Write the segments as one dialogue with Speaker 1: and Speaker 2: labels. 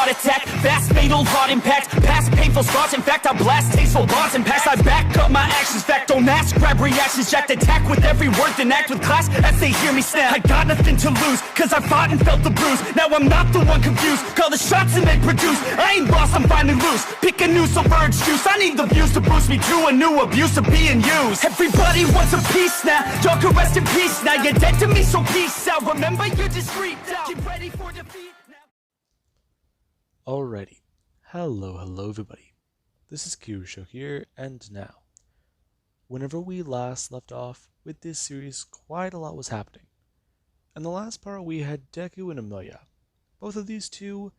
Speaker 1: heart attack. Fast, fatal, heart impact. Past painful scars, in fact, I blast tasteful bars and pass. I back up my actions, fact, don't ask, grab reactions, jacked, attack with every word, then act with class as they hear me snap. I got nothing to lose, cause I fought and felt the bruise. Now I'm not the one confused, call the shots and they produce. I ain't lost, I'm finally loose, pick a new submerged juice. I need the views to boost me to a new abuse of being used. Everybody wants a piece now, y'all can rest in peace now. You're dead to me, so peace out. Remember you're discreet now, get ready for defeat now.
Speaker 2: Alrighty, hello everybody, this is Kirusho here, and now, whenever we last left off with this series, quite a lot was happening. In the last part we had Deku and Amelia. Both of these two,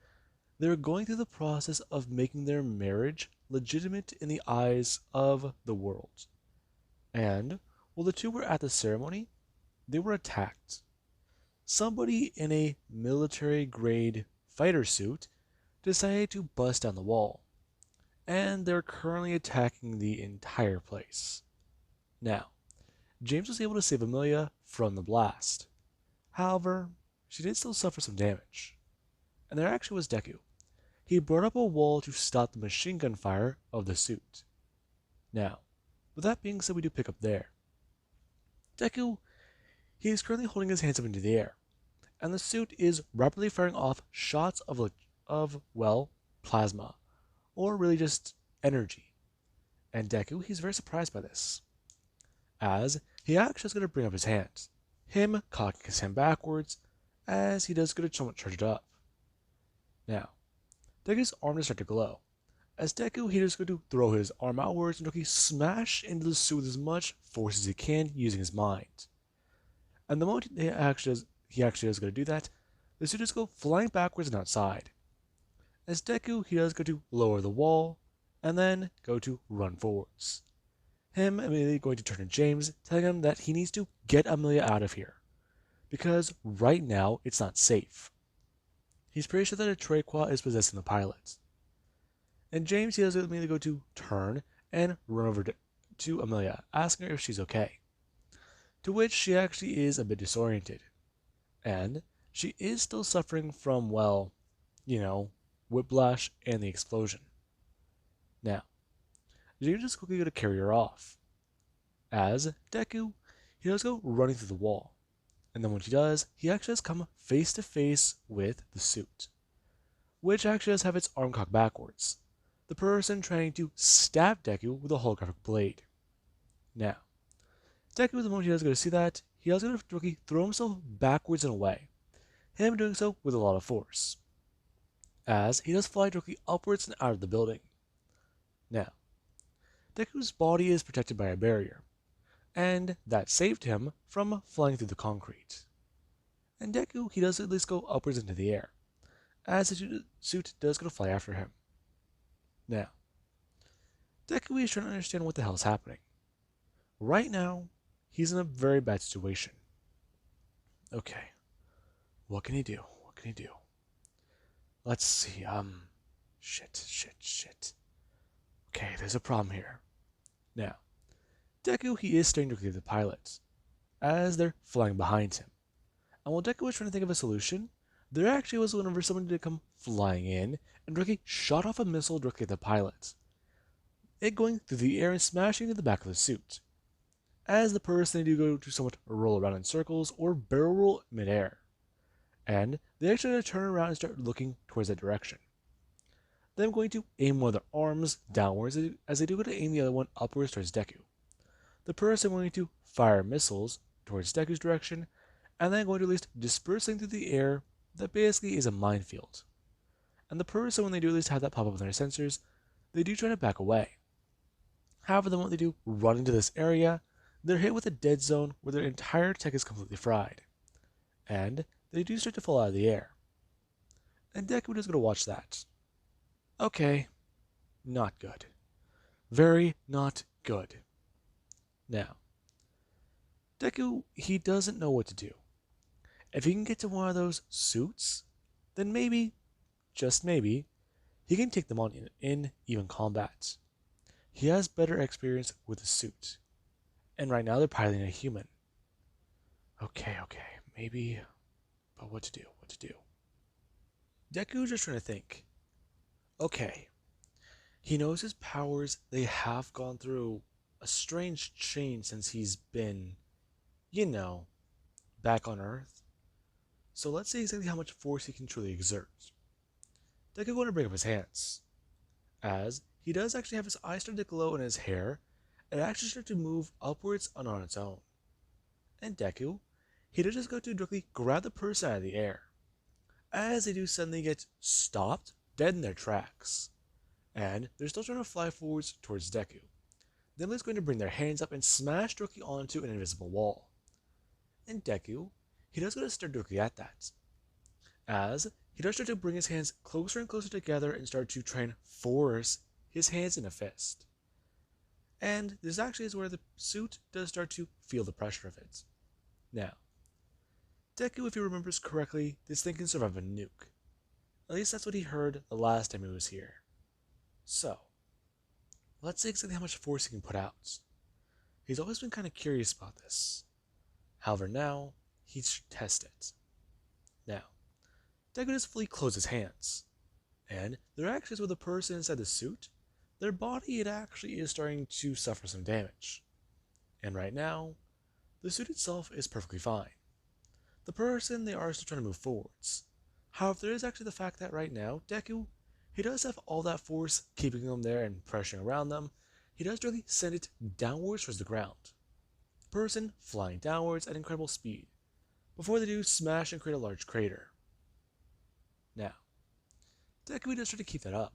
Speaker 2: they're going through the process of making their marriage legitimate in the eyes of the world. And, while the two were at the ceremony, they were attacked. Somebody in a military-grade fighter suit decided to bust down the wall, and they're currently attacking the entire place. Now, James was able to save Amelia from the blast. However, she did still suffer some damage. And there actually was Deku. He brought up a wall to stop the machine gun fire of the suit. Now, with that being said, we do pick up there. Deku, he is currently holding his hands up into the air, and the suit is rapidly firing off shots of plasma, or really just energy. And Deku, he's very surprised by this, as he actually is going to bring up his hand, him cocking his hand backwards, as he does get to somewhat charge it up. Now, Deku's arm does start to glow, as Deku, he is going to throw his arm outwards and Doki smash into the suit with as much force as he can using his mind. And the moment he actually is going to do that, the suit does go flying backwards and outside. As Deku, he does go to lower the wall, and then go to run forwards. Him immediately going to turn to James, telling him that he needs to get Amelia out of here, because right now it's not safe. He's pretty sure that a Trequa is possessing the pilot. And James, he does immediately go to turn and run over to Amelia, asking her if she's okay. To which she actually is a bit disoriented. And she is still suffering from, whiplash and the explosion. Now, James is quickly going to carry her off, as Deku, he does go running through the wall, and then when he does, he actually does come face to face with the suit, which actually does have its arm cocked backwards, the person trying to stab Deku with a holographic blade. Now, Deku, the moment he does go to see that, he does go to throw himself backwards and away, him doing so with a lot of force, as he does fly directly upwards and out of the building. Now, Deku's body is protected by a barrier, and that saved him from flying through the concrete. And Deku, he does at least go upwards into the air, as the suit does go to fly after him. Now, Deku is trying to understand what the hell is happening. Right now, he's in a very bad situation. Okay, what can he do? What can he do? Let's see, shit. Okay, there's a problem here. Now, Deku, he is starting to clear the pilots, as they're flying behind him. And while Deku was trying to think of a solution, there actually was whenever someone did come flying in and directly shot off a missile directly at the pilot, it going through the air and smashing into the back of the suit, as the person, they do go to somewhat roll around in circles or barrel roll midair, and they actually turn around and start looking towards that direction. Then I'm going to aim one of their arms downwards as they do go to aim the other one upwards towards Deku. The person going to fire missiles towards Deku's direction, and then going to at least dispersing through the air that basically is a minefield. And the person, when they do at least have that pop up on their sensors, they do try to back away. However, the moment they do run into this area, they're hit with a dead zone where their entire tech is completely fried. And they do start to fall out of the air. And Deku is going to watch that. Okay, not good. Very not good. Now, Deku, he doesn't know what to do. If he can get to one of those suits, then maybe, just maybe, he can take them on in even combat. He has better experience with the suit. And right now they're piloting a human. Okay, maybe, but what to do? Deku is just trying to think. Okay, he knows his powers, they have gone through a strange change since he's been, you know, back on Earth. So let's see exactly how much force he can truly exert. Deku going to bring up his hands, as he does actually have his eyes start to glow in his hair, and actually start to move upwards and on its own. And Deku, he does just go to directly grab the person out of the air, as they do suddenly get stopped dead in their tracks, and they're still trying to fly forwards towards Deku. Then he's going to bring their hands up and smash directly onto an invisible wall. And Deku, he does go to stare directly at that, as he does start to bring his hands closer and closer together and start to try and force his hands in a fist. And this actually is where the suit does start to feel the pressure of it. Now, Deku, if he remembers correctly, this thing can survive a nuke. At least that's what he heard the last time he was here. So, let's see exactly how much force he can put out. He's always been kind of curious about this. However, now, he should test it. Now, Deku does fully close his hands, and there actually is with the person inside the suit, their body, it actually is starting to suffer some damage. And right now, the suit itself is perfectly fine. The person, they are still trying to move forwards. However, there is actually the fact that right now, Deku, he does have all that force keeping them there and pressuring around them. He does really send it downwards towards the ground. The person flying downwards at incredible speed, before they do smash and create a large crater. Now, Deku does try to keep that up,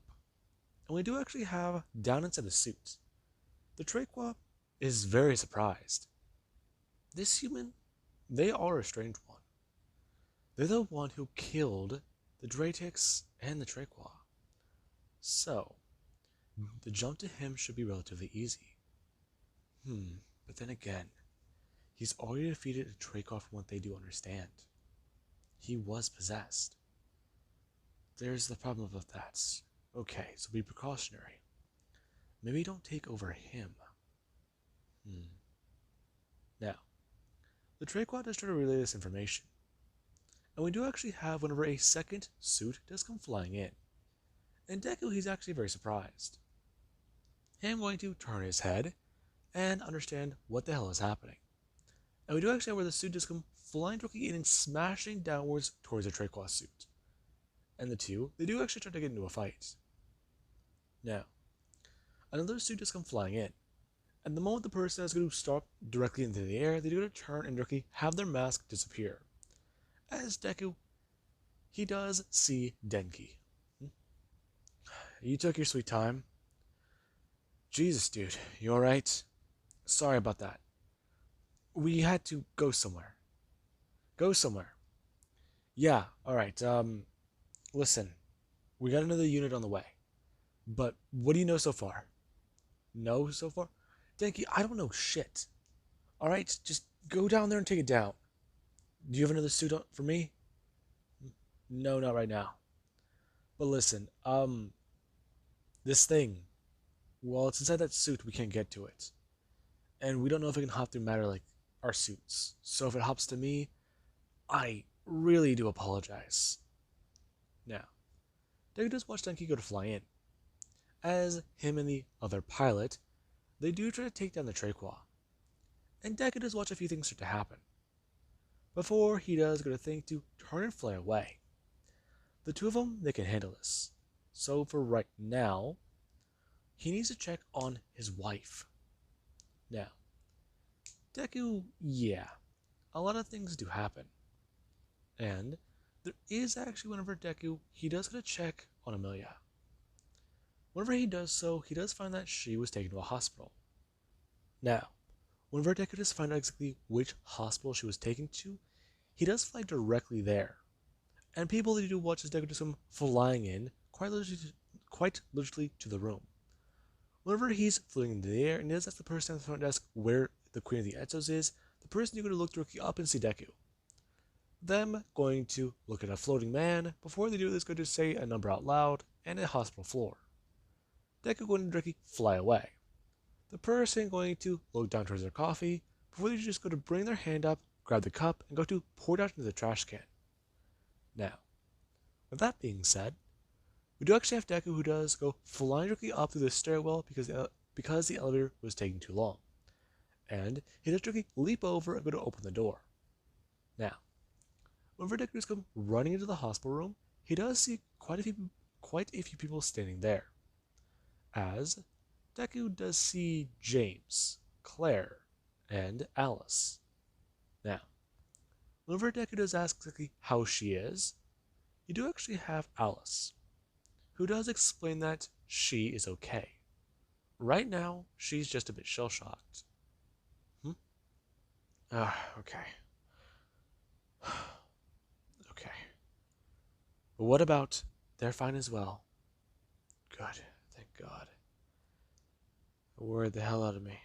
Speaker 2: and we do actually have down inside the suit. The Traquaw is very surprised. This human, they are a strange one. They're the one who killed the Dratix and the Traquaw. So, the jump to him should be relatively easy. But then again, he's already defeated a Traquaw from what they do understand. He was possessed. There's the problem with that. Okay, so be precautionary. Maybe don't take over him. Now, the Traquaw does try to relay this information. And we do actually have whenever a second suit does come flying in. And Deku, he's actually very surprised. Him going to turn his head and understand what the hell is happening. And we do actually have where the suit does come flying directly in and smashing downwards towards the Traquaw suit. And the two, they do actually try to get into a fight. Now, another suit does come flying in. And the moment the person is going to stop directly into the air, they do going to turn and directly have their mask disappear. As Deku, he does see Denki. You took your sweet time. Jesus, dude, you alright? Sorry about that. We had to go somewhere. Go somewhere. Yeah, alright, listen. We got another unit on the way. But what do you know so far? Know so far? Denki, I don't know shit. Alright, just go down there and take it down. Do you have another suit for me? No, not right now. But listen, this thing, well, it's inside that suit, we can't get to it. And we don't know if it can hop through matter like our suits. So if it hops to me, I really do apologize. Now, Deku does watch Denki go to fly in. As him and the other pilot, they do try to take down the Traquaw. And Deku does watch a few things start to happen. Before he does go to think to turn and fly away. The two of them, they can handle this. So for right now, he needs to check on his wife. Now, Deku, yeah, a lot of things do happen. And there is actually whenever Deku, he does go to check on Amelia. Whenever he does so, he does find that she was taken to a hospital. Now, whenever Deku does find out exactly which hospital she was taken to, he does fly directly there. And people that do watch as Deku does come flying in, quite literally to the room. Whenever he's floating into the air and he does ask the person at the front desk where the Queen of the Etzos is, the person you're going to look directly up and see Deku. Them going to look at a floating man. Before they do this, going to say a number out loud and a hospital floor. Deku going to directly fly away. The person going to look down towards their coffee before they just go to bring their hand up, grab the cup, and go to pour it out into the trash can. Now, with that being said, We do actually have Deku who does go flying directly up through the stairwell because the elevator was taking too long. And he does directly leap over and go to open the door. Now, whenever Deku does come running into the hospital room, he does see quite a few people standing there. As Deku does see James, Claire, and Alice. Now, whenever Deku does ask exactly how she is, you do actually have Alice, who does explain that she is okay. Right now, she's just a bit shell-shocked. Okay. Okay. But what about they're fine as well? Good, thank God. It worried the hell out of me.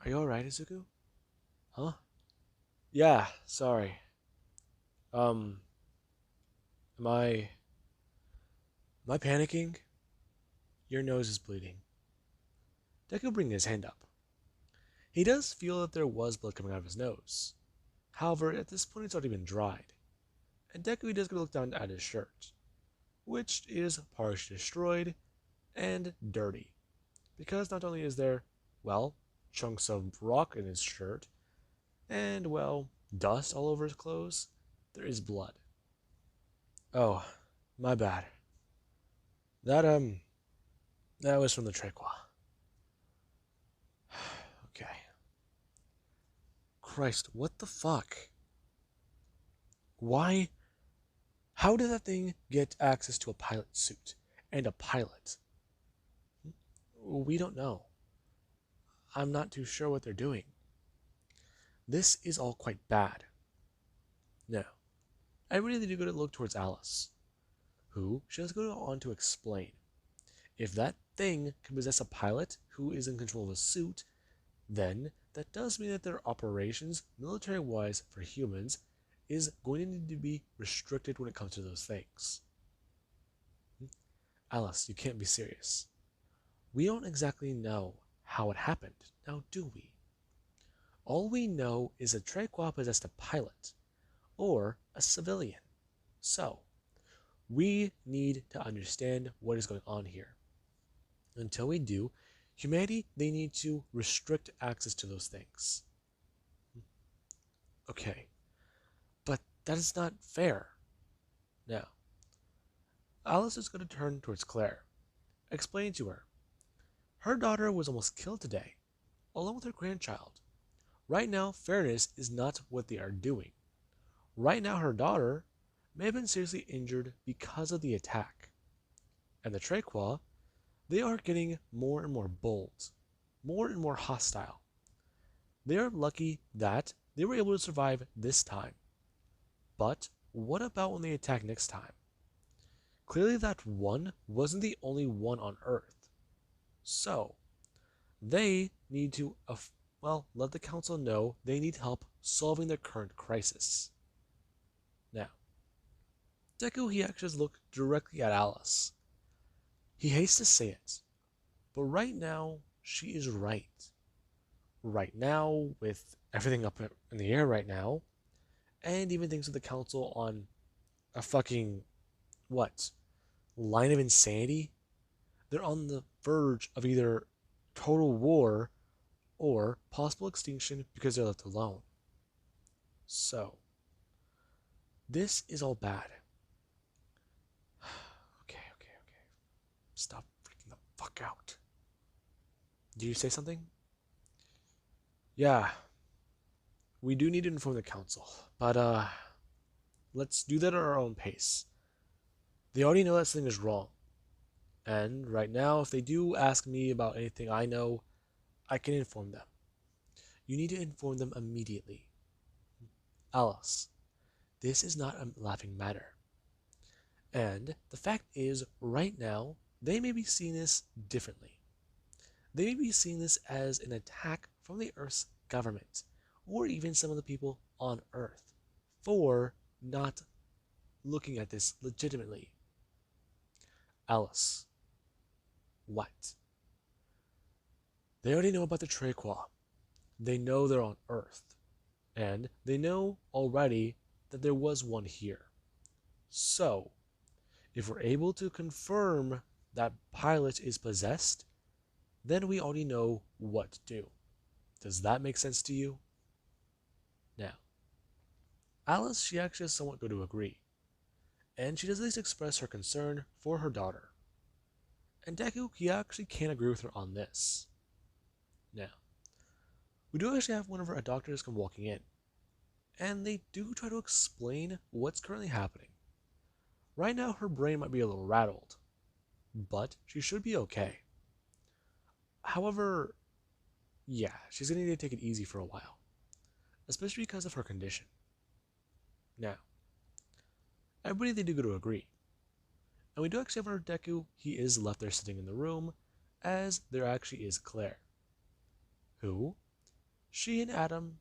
Speaker 2: Are you alright, Izuku? Huh? Yeah, sorry. Um, am I... Am I panicking? Your nose is bleeding. Deku brings his hand up. He does feel that there was blood coming out of his nose. However, at this point it's already been dried. And Deku does go look down at his shirt, which is partially destroyed and dirty. Because not only is there, well, chunks of rock in his shirt, and, well, dust all over his clothes, there is blood. Oh, my bad. That was from the Trequa. Okay. Christ, what the fuck? Why? How did that thing get access to a pilot suit and a pilot? We don't know. I'm not too sure what they're doing. This is all quite bad. Now, I really do go to look towards Alice, who she does go on to explain. If that thing can possess a pilot who is in control of a suit, then that does mean that their operations, military-wise for humans, is going to need to be restricted when it comes to those things. Alice, you can't be serious. We don't exactly know how it happened, now do we? All we know is that Trequa possessed a pilot, or a civilian. So, we need to understand what is going on here. Until we do, humanity, they need to restrict access to those things. Okay, but that is not fair. Now, Alice is going to turn towards Claire, explain to her. Her daughter was almost killed today, along with her grandchild. Right now, fairness is not what they are doing. Right now, her daughter may have been seriously injured because of the attack. And the Trequa, they are getting more and more bold, more and more hostile. They are lucky that they were able to survive this time. But what about when they attack next time? Clearly that one wasn't the only one on Earth. So, they need to, let the council know they need help solving their current crisis. Now, Deku, he actually looked directly at Alice. He hates to say it, but right now, she is right. Right now, with everything up in the air right now, and even things with the council on a fucking, line of insanity? They're on the verge of either total war or possible extinction because they're left alone. So, this is all bad. Okay. Stop freaking the fuck out. Do you say something? Yeah. We do need to inform the council, but let's do that at our own pace. They already know that something is wrong. And right now, if they do ask me about anything I know, I can inform them. You need to inform them immediately. Alice, this is not a laughing matter. And the fact is, right now, they may be seeing this differently. They may be seeing this as an attack from the Earth's government, or even some of the people on Earth, for not looking at this legitimately. Alice, what? They already know about the Trequa. They know they're on Earth. And they know already that there was one here. So, If we're able to confirm that pilot is possessed, then we already know what to do. Does that make sense to you? Now, Alice, she actually is somewhat going to agree, and she does at least express her concern for her daughter. And Deku, he actually can't agree with her on this. Now, we do actually have one of our doctors come walking in, and they do try to explain what's currently happening. Right now, her brain might be a little rattled, but she should be okay. However, yeah, she's going to need to take it easy for a while, especially because of her condition. Now, everybody, they do go to agree. And we do actually have our Deku, he is left there sitting in the room, as there actually is Claire. Who? She and Adam,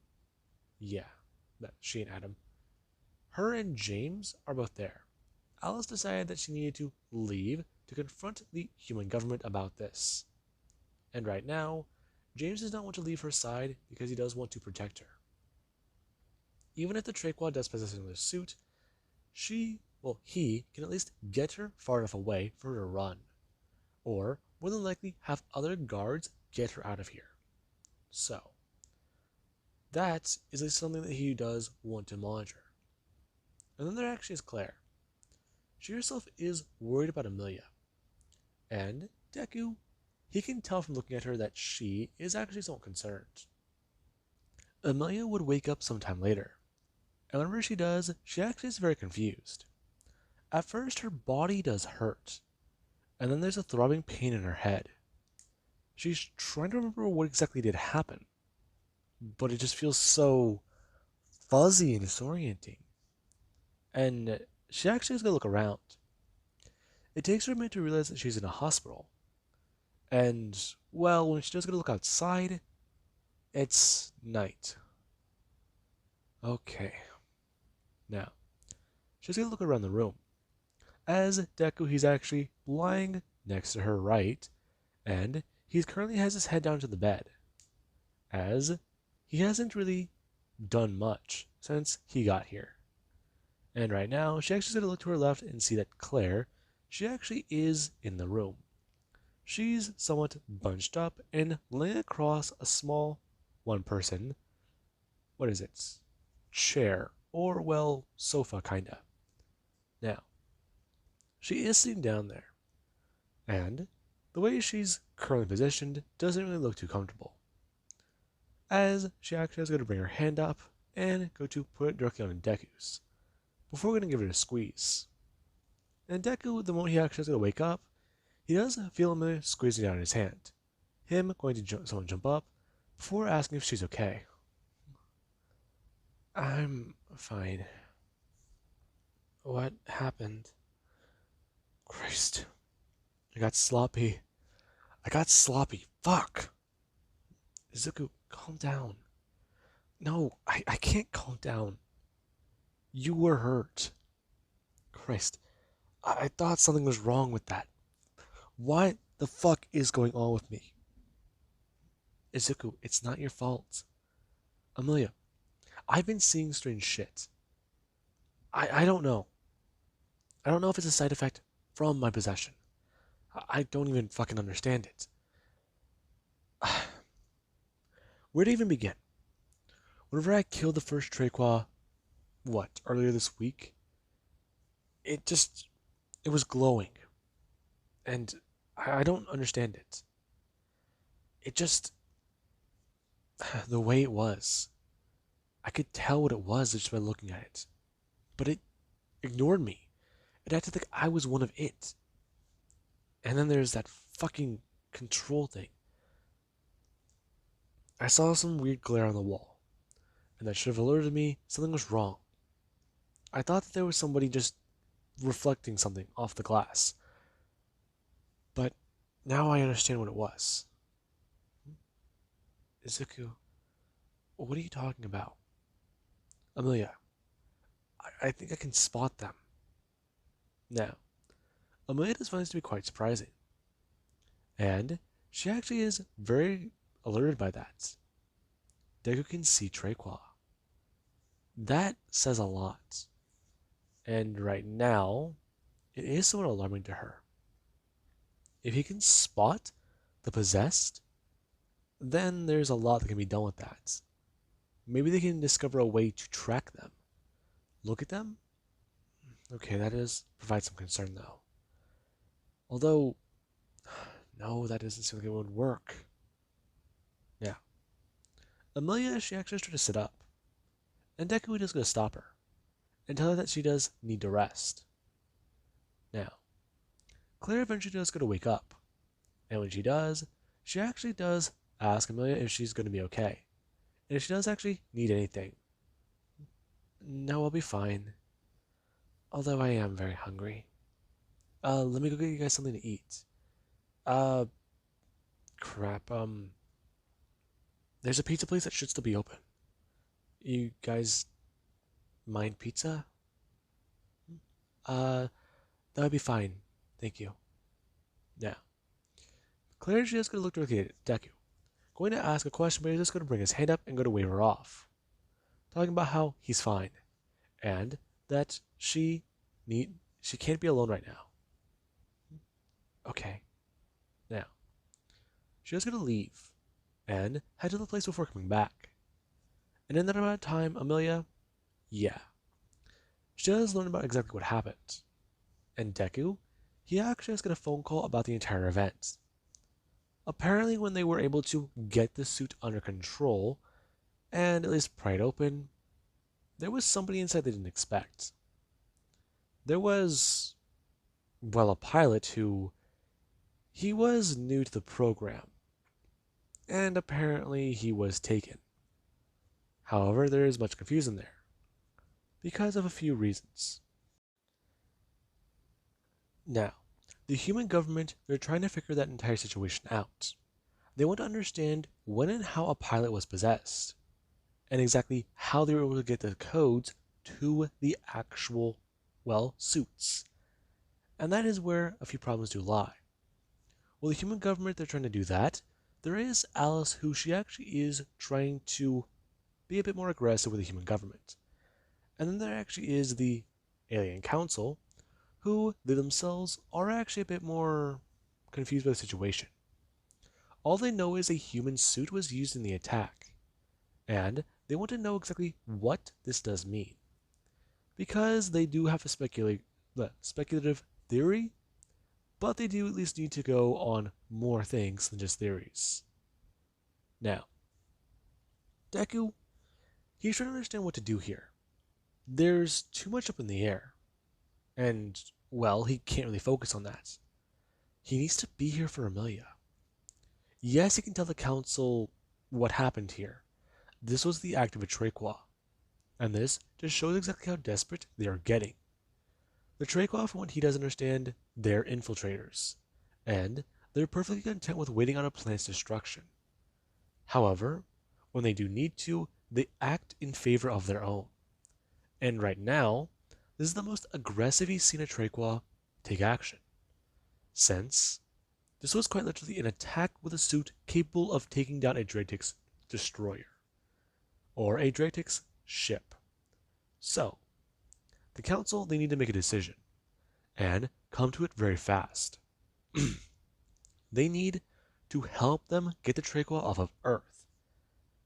Speaker 2: her and James are both there. Alice decided that she needed to leave to confront the human government about this. And right now, James does not want to leave her side because he does want to protect her. Even if the Traquaw does possess another suit, he can at least get her far enough away for her to run. Or, more than likely, have other guards get her out of here. So, that is at least something that he does want to monitor. And then there actually is Claire. She herself is worried about Amelia. And Deku, he can tell from looking at her that she is actually somewhat concerned. Amelia would wake up sometime later, and whenever she does, she actually is very confused. At first, her body does hurt, and then there's a throbbing pain in her head. She's trying to remember what exactly did happen, but it just feels so fuzzy and disorienting. And she actually is going to look around. It takes her a minute to realize that she's in a hospital. And, well, when she does go to look outside, it's night. Okay. Now, she's going to look around the room. As Deku, he's actually lying next to her right, and he currently has his head down to the bed, as he hasn't really done much since he got here. And right now, she actually is going to look to her left and see that Claire, she actually is in the room. She's somewhat bunched up and laying across a small one-person, chair, or, well, sofa, kinda. Now, she is sitting down there, and the way she's currently positioned doesn't really look too comfortable, as she actually is going to bring her hand up and go to put it directly on Deku's, before we're going to give it a squeeze. And Deku, the moment he actually is going to wake up, he does feel Amelia squeezing down his hand, him going to someone jump up, before asking if she's okay. I'm fine. What happened? Christ. I got sloppy. Fuck. Izuku, calm down. No, I can't calm down. You were hurt. Christ. I thought something was wrong with that. What the fuck is going on with me? Izuku, it's not your fault. Amelia, I've been seeing strange shit. I don't know. I don't know if it's a side effect from my possession. I don't even fucking understand it. Where to even begin? Whenever I killed the first Traquaw, earlier this week? It was glowing. And I don't understand it. It just, the way it was. I could tell what it was just by looking at it. But it ignored me. It acted like I was one of it. And then there's that fucking control thing. I saw some weird glare on the wall, and that should have alerted me something was wrong. I thought that there was somebody just reflecting something off the glass. But now I understand what it was. Izuku, what are you talking about? Amelia, I think I can spot them. Now, Amelia does find this to be quite surprising. And she actually is very alerted by that. Deku can see Traquaw. That says a lot. And right now, it is somewhat alarming to her. If he can spot the possessed, then there's a lot that can be done with that. Maybe they can discover a way to track them. Look at them? Okay, that does provide some concern though. Although, no, that doesn't seem like it would work. Yeah. Amelia, she actually started to sit up, and Deku is going to stop her and tell her that she does need to rest. Now, Claire eventually does go to wake up, and when she does, she actually does ask Amelia if she's going to be okay, and if she does actually need anything. No, I'll be fine. Although I am very hungry. Let me go get you guys something to eat. Uh, crap, there's a pizza place that should still be open. You guys mind pizza? That would be fine. Thank you. Now, Claire is just going to look directly at Deku, going to ask a question, but he's just going to bring his hand up and go to wave her off, talking about how he's fine, and that she can't be alone right now. Okay. Now, she's just going to leave and head to the place before coming back. And in that amount of time, Amelia, yeah, she does learn about exactly what happened. And Deku, he actually has got a phone call about the entire event. Apparently, when they were able to get the suit under control and at least pry it open, there was somebody inside they didn't expect. There was, well, a pilot who, he was new to the program, and apparently he was taken. However, there is much confusion there, because of a few reasons. Now, the human government, they're trying to figure that entire situation out. They want to understand when and how a pilot was possessed, and exactly how they were able to get the codes to the actual, well, suits. And that is where a few problems do lie. Well, the human government, they're trying to do that. There is Alice, who she actually is trying to be a bit more aggressive with the human government. And then there actually is the Alien Council, who they themselves are actually a bit more confused by the situation. All they know is a human suit was used in the attack, and they want to know exactly what this does mean. Because they do have a speculative theory, but they do at least need to go on more things than just theories. Now, Deku, he's trying to understand what to do here. There's too much up in the air, and, well, he can't really focus on that. He needs to be here for Amelia. Yes, he can tell the council what happened here. This was the act of a Trequa, and this just shows exactly how desperate they are getting. The Trequa, from what he does understand, they're infiltrators, and they're perfectly content with waiting on a planet's destruction. However, when they do need to, they act in favor of their own. And right now, this is the most aggressive he's seen a Trequa take action, since this was quite literally an attack with a suit capable of taking down a Draetix destroyer, or a Draetix ship. So, the council, they need to make a decision, and come to it very fast. They need to help them get the Trequa off of Earth.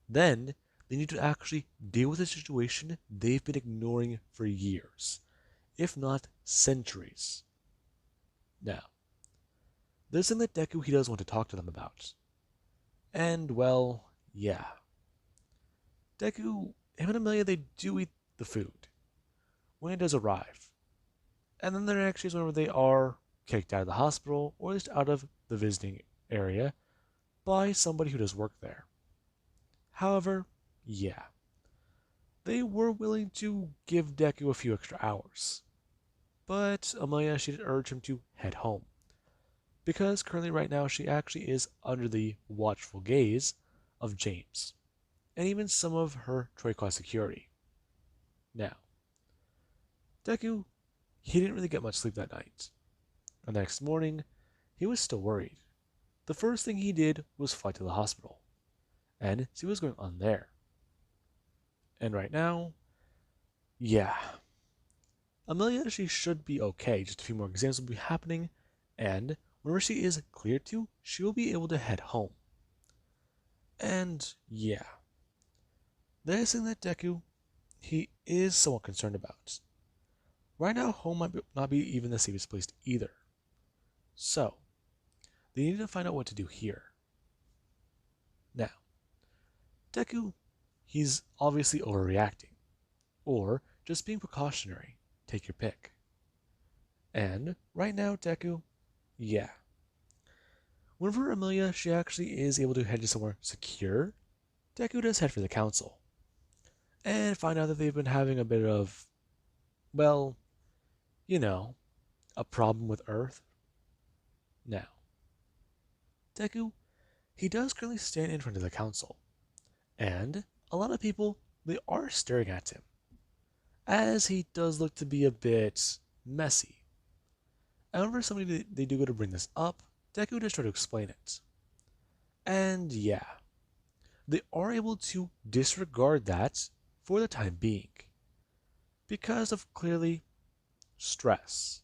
Speaker 2: Then, they need to actually deal with a situation they've been ignoring for years, if not centuries. Now, there's something that Deku, he does want to talk to them about. And, well, yeah. Deku, him and Amelia, they do eat the food when it does arrive. And then there actually is whenever they are kicked out of the hospital, or at least out of the visiting area, by somebody who does work there. However, yeah. They were willing to give Deku a few extra hours. But Amelia, she did urge him to head home, because currently right now she actually is under the watchful gaze of James, and even some of her Trequa security. Now, Deku, he didn't really get much sleep that night. And the next morning, he was still worried. The first thing he did was fly to the hospital, and see what was going on there. And right now, yeah. Amelia, she should be okay. Just a few more exams will be happening, and whenever she is cleared to, she will be able to head home. And yeah, that is something that Deku, he is somewhat concerned about. Right now, home might not be even the safest place either. So, they need to find out what to do here. Now, Deku, he's obviously overreacting, or just being precautionary. Take your pick. And right now, Deku, yeah. Whenever Amelia, she actually is able to head to somewhere secure, Deku does head for the council. And find out that they've been having a bit of, well, you know, a problem with Earth. Now, Deku, he does currently stand in front of the council, and a lot of people, they are staring at him, as he does look to be a bit messy. And whenever somebody they do go to bring this up, Deku does try to explain it. And yeah, they are able to disregard that for the time being, because of clearly stress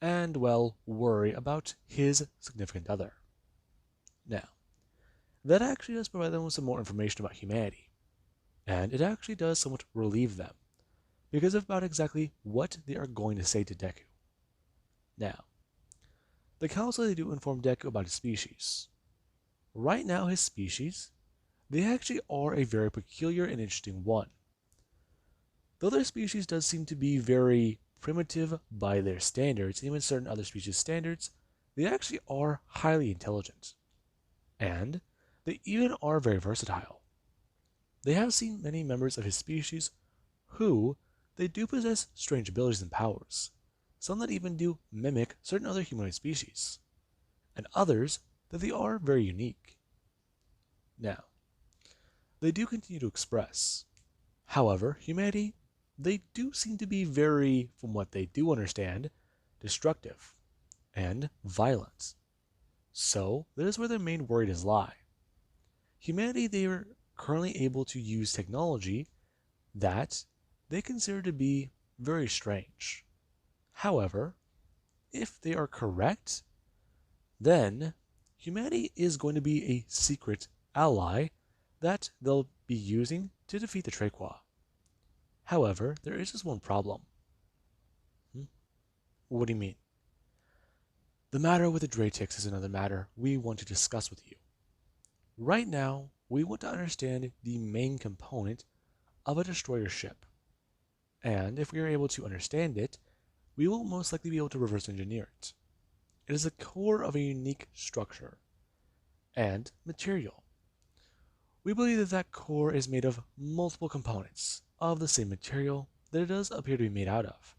Speaker 2: and, well, worry about his significant other. Now, that actually does provide them with some more information about humanity, and it actually does somewhat relieve them, because of about exactly what they are going to say to Deku. Now, the council, they do inform Deku about his species. Right now, his species, they actually are a very peculiar and interesting one. The other species does seem to be very primitive by their standards, even certain other species' standards, they actually are highly intelligent. And they even are very versatile. They have seen many members of his species who they do possess strange abilities and powers, some that even do mimic certain other humanoid species, and others that they are very unique. Now, they do continue to express. However, humanity, they do seem to be very, from what they do understand, destructive and violent. So, that is where their main worry does lie. Humanity, they are currently able to use technology that they consider to be very strange. However, if they are correct, then humanity is going to be a secret ally that they'll be using to defeat the Trequa. However, there is just one problem. What do you mean? The matter with the Dratix is another matter we want to discuss with you. Right now, we want to understand the main component of a destroyer ship. And if we are able to understand it, we will most likely be able to reverse engineer it. It is the core of a unique structure and material. We believe that that core is made of multiple components of the same material that it does appear to be made out of.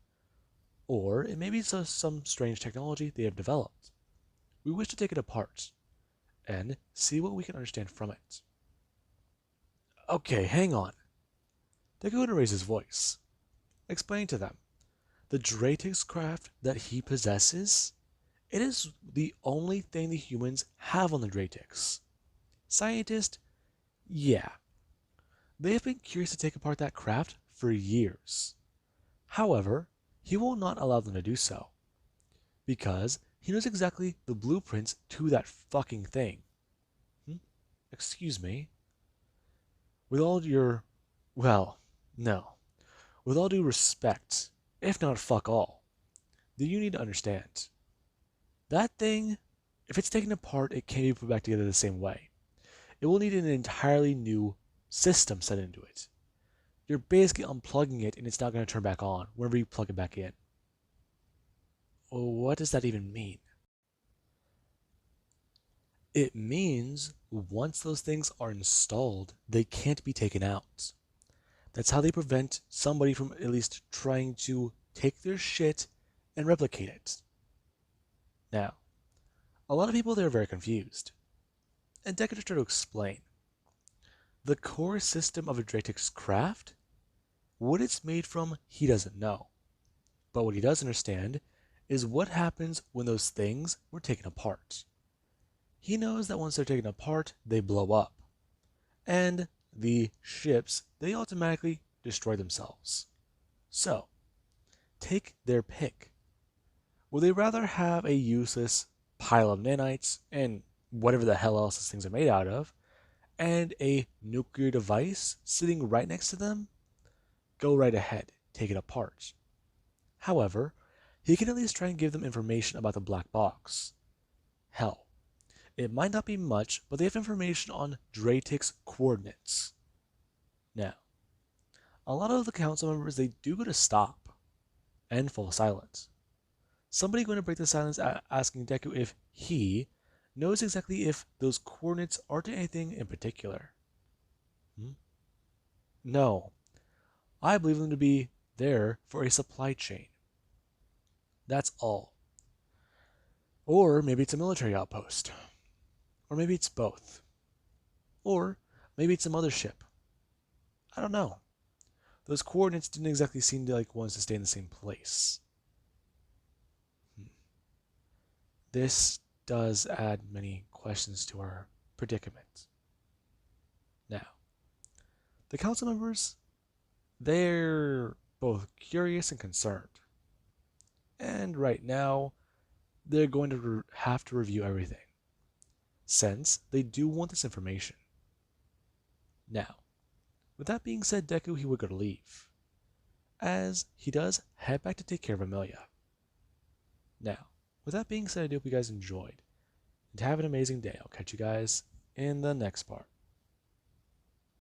Speaker 2: Or it may be some strange technology they have developed. We wish to take it apart and see what we can understand from it. Okay, hang on. Deku raised his voice, explaining to them the Dratix craft that he possesses, it is the only thing the humans have on the Dratix. Scientists, yeah. They have been curious to take apart that craft for years. However, he will not allow them to do so, because he knows exactly the blueprints to that fucking thing. Excuse me? With all your, well, no. With all due respect, if not fuck all, then you need to understand. That thing, if it's taken apart, it can't be put back together the same way. It will need an entirely new system set into it. You're basically unplugging it and it's not going to turn back on whenever you plug it back in. Well, what does that even mean? It means once those things are installed, they can't be taken out. That's how they prevent somebody from at least trying to take their shit and replicate it. Now, a lot of people there are very confused, and Deku tried to explain. The core system of a Dratix craft, what it's made from, he doesn't know. But what he does understand is what happens when those things were taken apart. He knows that once they're taken apart, they blow up. And the ships, they automatically destroy themselves. So, take their pick. Would they rather have a useless pile of nanites and whatever the hell else these things are made out of, and a nuclear device sitting right next to them? Go right ahead, take it apart. However, he can at least try and give them information about the black box. Hell, it might not be much, but they have information on Dratik's coordinates. Now, a lot of the council members, they do go to stop and fall silent. Somebody going to break the silence asking Deku if he knows exactly if those coordinates are to anything in particular. No, I believe them to be there for a supply chain. That's all. Or maybe it's a military outpost. Or maybe it's both. Or maybe it's some other ship. I don't know. Those coordinates didn't exactly seem to like ones to stay in the same place. This does add many questions to our predicament. Now, the council members, they're both curious and concerned. And right now, they're going to have to review everything, since they do want this information. Now, with that being said, Deku, he would go to leave, as he does head back to take care of Amelia. Now, with that being said, I hope you guys enjoyed, and have an amazing day. I'll catch you guys in the next part.